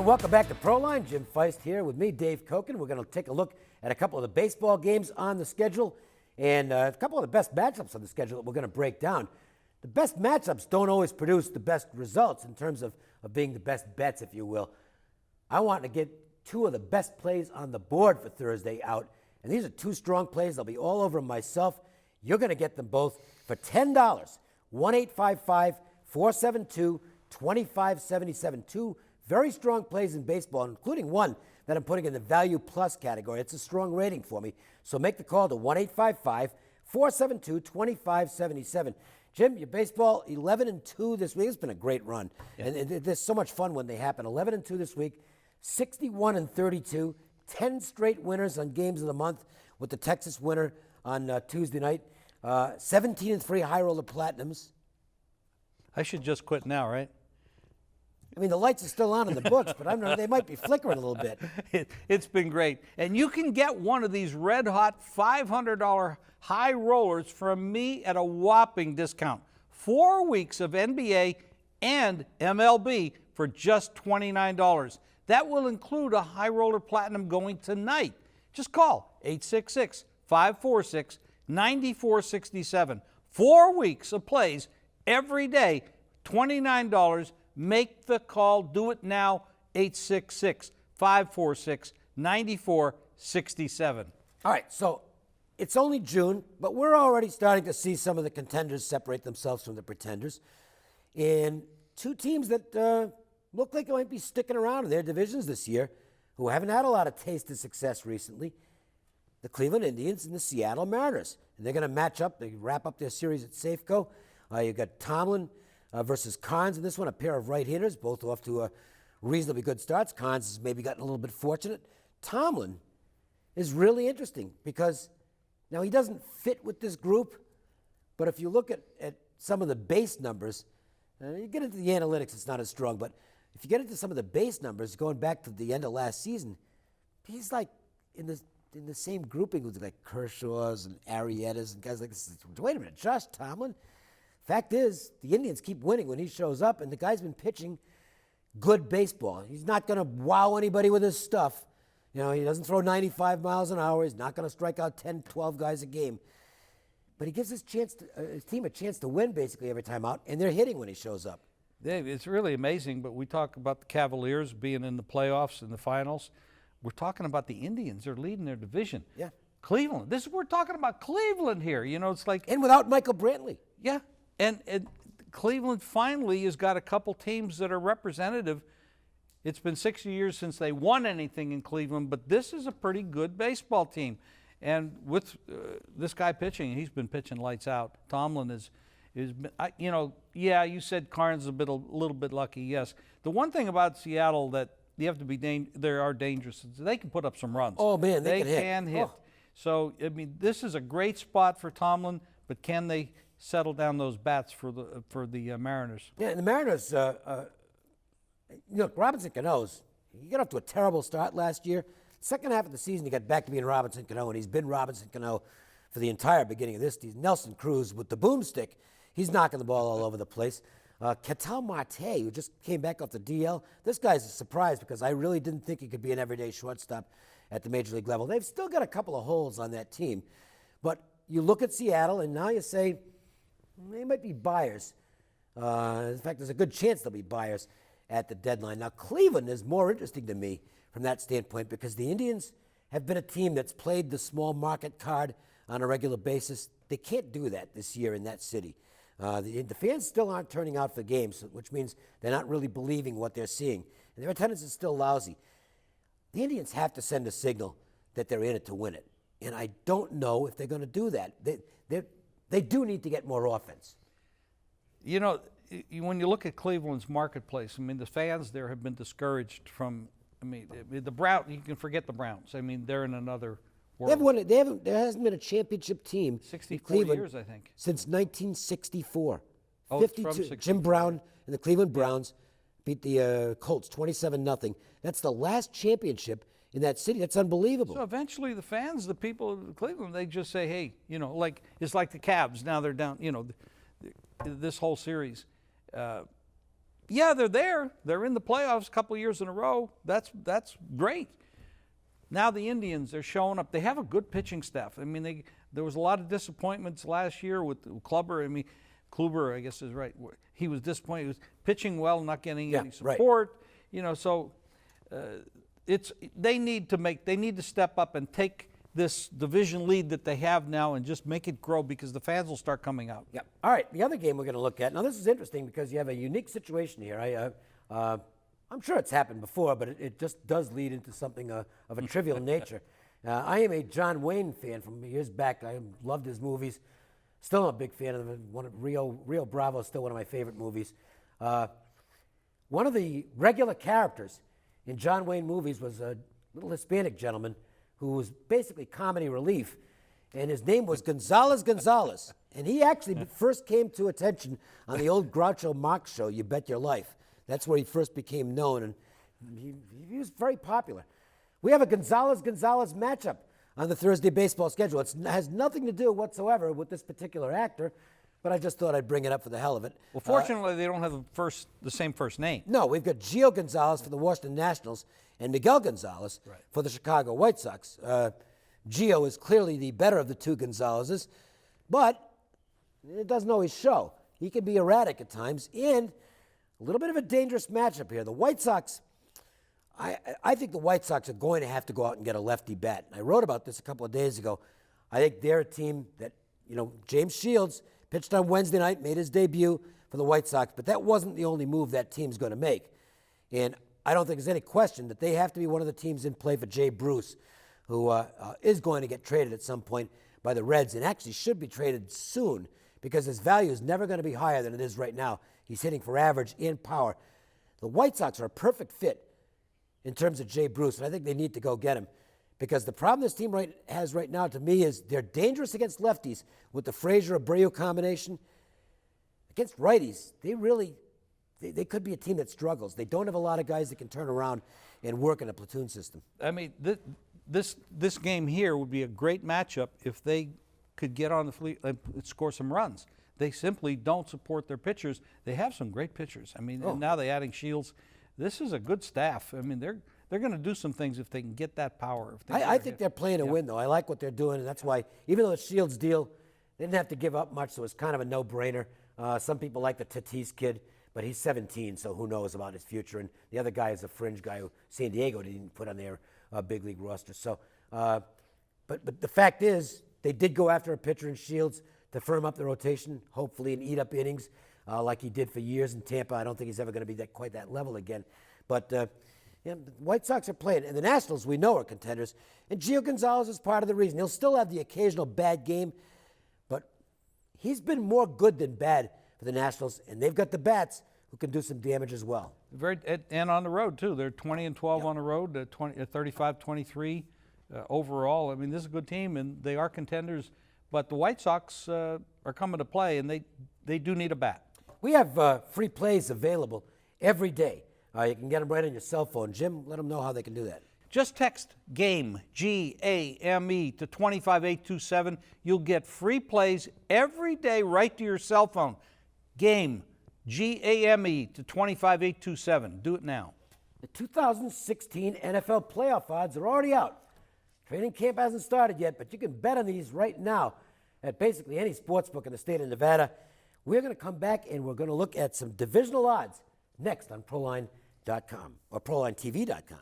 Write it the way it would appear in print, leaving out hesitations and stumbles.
And welcome back to Proline. Jim Feist here with me, Dave Koken. We're going to take a look at a couple of the baseball games on the schedule and a couple of the best matchups on the schedule that we're going to break down. The best matchups don't always produce the best results in terms of being the best bets, if you will. I want to get two of the best plays on the board for Thursday out, and these are two strong plays. They'll be all over them myself. You're going to get them both for $10. 1-855-472-2577. Two very strong plays in baseball, including one that I'm putting in the value plus category. It's a strong rating for me. So make the call to 1-855-472-2577. Jim, your baseball 11-2 this week. It's been a great run. Yeah. And there's so much fun when they happen. 11-2 this week, 61-32, 10 straight winners on games of the month with the Texas winner on Tuesday night. 17-3 high roller platinums. I should just quit now, right? I mean, the lights are still on in the books, but they might be flickering a little bit. It's been great. And you can get one of these red-hot $500 high rollers from me at a whopping discount. 4 weeks of NBA and MLB for just $29. That will include a high roller platinum going tonight. Just call 866-546-9467. 4 weeks of plays every day, $29. Make the call. Do it now, 866-546-9467. All right, so it's only June, but we're already starting to see some of the contenders separate themselves from the pretenders. And two teams that look like they might be sticking around in their divisions this year, who haven't had a lot of taste of success recently, the Cleveland Indians and the Seattle Mariners. And they're going to match up. They wrap up their series at Safeco. You got Tomlin versus Carnes in this one, a pair of right-handers, both off to reasonably good starts. Carnes has maybe gotten a little bit fortunate. Tomlin is really interesting because now he doesn't fit with this group, but if you look at some of the base numbers, you get into the analytics, it's not as strong, but if you get into some of the base numbers going back to the end of last season, he's like in the same grouping with like Kershaw's and Arrieta's and guys like this. Wait a minute, Josh Tomlin? Fact is, the Indians keep winning when he shows up, and the guy's been pitching good baseball. He's not going to wow anybody with his stuff. You know, he doesn't throw 95 miles an hour. He's not going to strike out 10, 12 guys a game. But he gives his team a chance to win basically every time out, and they're hitting when he shows up. Dave, it's really amazing, but we talk about the Cavaliers being in the playoffs and the finals. We're talking about the Indians. They're leading their division. Yeah. Cleveland. We're talking about Cleveland here. You know, it's like... And without Michael Brantley. Yeah. And Cleveland finally has got a couple teams that are representative. It's been 60 years since they won anything in Cleveland, but this is a pretty good baseball team. And with this guy pitching, he's been pitching lights out. Tomlin is you said Carnes is a little bit lucky, yes. The one thing about Seattle that you have to be they are dangerous. They can put up some runs. Oh, man, they can hit. Oh. So, I mean, this is a great spot for Tomlin, but can they settle down those bats for the Mariners? Yeah, and the Mariners, Robinson Cano's, he got off to a terrible start last year. Second half of the season, he got back to being Robinson Cano, and he's been Robinson Cano for the entire beginning of this season. Nelson Cruz with the boomstick, he's knocking the ball all over the place. Ketel Marte, who just came back off the DL, this guy's a surprise because I really didn't think he could be an everyday shortstop at the major league level. They've still got a couple of holes on that team, but you look at Seattle, and now you say, they might be buyers. In fact, there's a good chance they'll be buyers at the deadline. Now, Cleveland is more interesting to me from that standpoint because the Indians have been a team that's played the small market card on a regular basis. They can't do that this year in that city. The fans still aren't turning out for games, which means they're not really believing what they're seeing. And their attendance is still lousy. The Indians have to send a signal that they're in it to win it. And I don't know if they're going to do that. They do need to get more offense. You know, when you look at Cleveland's marketplace, I mean, the fans there have been discouraged from, the Browns, you can forget the Browns. I mean, they're in another world. There hasn't been a championship team 64 years, I think. Since 1964. Oh, 52. Jim Brown and the Cleveland Browns beat the Colts 27-0. That's the last championship in that city. That's unbelievable. So eventually the fans, the people of Cleveland, they just say, hey, it's like the Cavs. Now they're down, this whole series. Yeah, they're there. They're in the playoffs a couple of years in a row. That's great. Now the Indians, they're showing up. They have a good pitching staff. I mean, there was a lot of disappointments last year with Kluber. I mean, Kluber, I guess is right. He was disappointed. He was pitching well, not getting any support. Right. You know, so they need to step up and take this division lead that they have now and just make it grow, because the fans will start coming out. Yeah. All right. The other game we're going to look at. Now, this is interesting because you have a unique situation here. I'm sure it's happened before, but it just does lead into something of a trivial nature. I am a John Wayne fan from years back. I loved his movies. Still a big fan of him. Rio Bravo is still one of my favorite movies. One of the regular characters in John Wayne movies was a little Hispanic gentleman who was basically comedy relief, and his name was Gonzalez Gonzalez. And he actually first came to attention on the old Groucho Marx show, You Bet Your Life. That's where he first became known, and he was very popular. We have a Gonzalez-Gonzalez matchup on the Thursday baseball schedule. It has nothing to do whatsoever with this particular actor, but I just thought I'd bring it up for the hell of it. Well, fortunately, they don't have the same first name. No, we've got Gio Gonzalez for the Washington Nationals and Miguel Gonzalez for the Chicago White Sox. Gio is clearly the better of the two Gonzalezes, but it doesn't always show. He can be erratic at times, and a little bit of a dangerous matchup here. The White Sox, I think the White Sox are going to have to go out and get a lefty bat. I wrote about this a couple of days ago. I think they're a team that, James Shields pitched on Wednesday night, made his debut for the White Sox, but that wasn't the only move that team's going to make. And I don't think there's any question that they have to be one of the teams in play for Jay Bruce, who is going to get traded at some point by the Reds, and actually should be traded soon, because his value is never going to be higher than it is right now. He's hitting for average and power. The White Sox are a perfect fit in terms of Jay Bruce, and I think they need to go get him, because the problem this team has right now, to me, is they're dangerous against lefties with the Frazier-Abreu combination. Against righties, they could be a team that struggles. They don't have a lot of guys that can turn around and work in a platoon system. I mean, this game here would be a great matchup if they could get on the fleet and score some runs. They simply don't support their pitchers. They have some great pitchers. I mean, and now they're adding Shields. This is a good staff. I mean, they're going to do some things if they can get that power. I think they're playing to win, though. I like what they're doing, and that's why, even though the Shields deal, they didn't have to give up much, so it's kind of a no-brainer. Some people like the Tatis kid, but he's 17, so who knows about his future. And the other guy is a fringe guy who San Diego didn't put on their big league roster. So, but the fact is, they did go after a pitcher in Shields to firm up the rotation, hopefully, and eat up innings like he did for years in Tampa. I don't think he's ever going to be quite that level again. But the White Sox are playing. And the Nationals, we know, are contenders. And Gio Gonzalez is part of the reason. He'll still have the occasional bad game, but he's been more good than bad for the Nationals, and they've got the bats who can do some damage as well. And on the road, too. They're 20-12 on the road, 35-23 overall. I mean, this is a good team, and they are contenders. But the White Sox are coming to play, and they do need a bat. We have free plays available every day. You can get them right on your cell phone. Jim, let them know how they can do that. Just text GAME, G-A-M-E, to 25827. You'll get free plays every day right to your cell phone. GAME, G-A-M-E, to 25827. Do it now. The 2016 NFL playoff odds are already out. Training camp hasn't started yet, but you can bet on these right now at basically any sports book in the state of Nevada. We're going to come back and we're going to look at some divisional odds next on Proline.com or ProlineTV.com.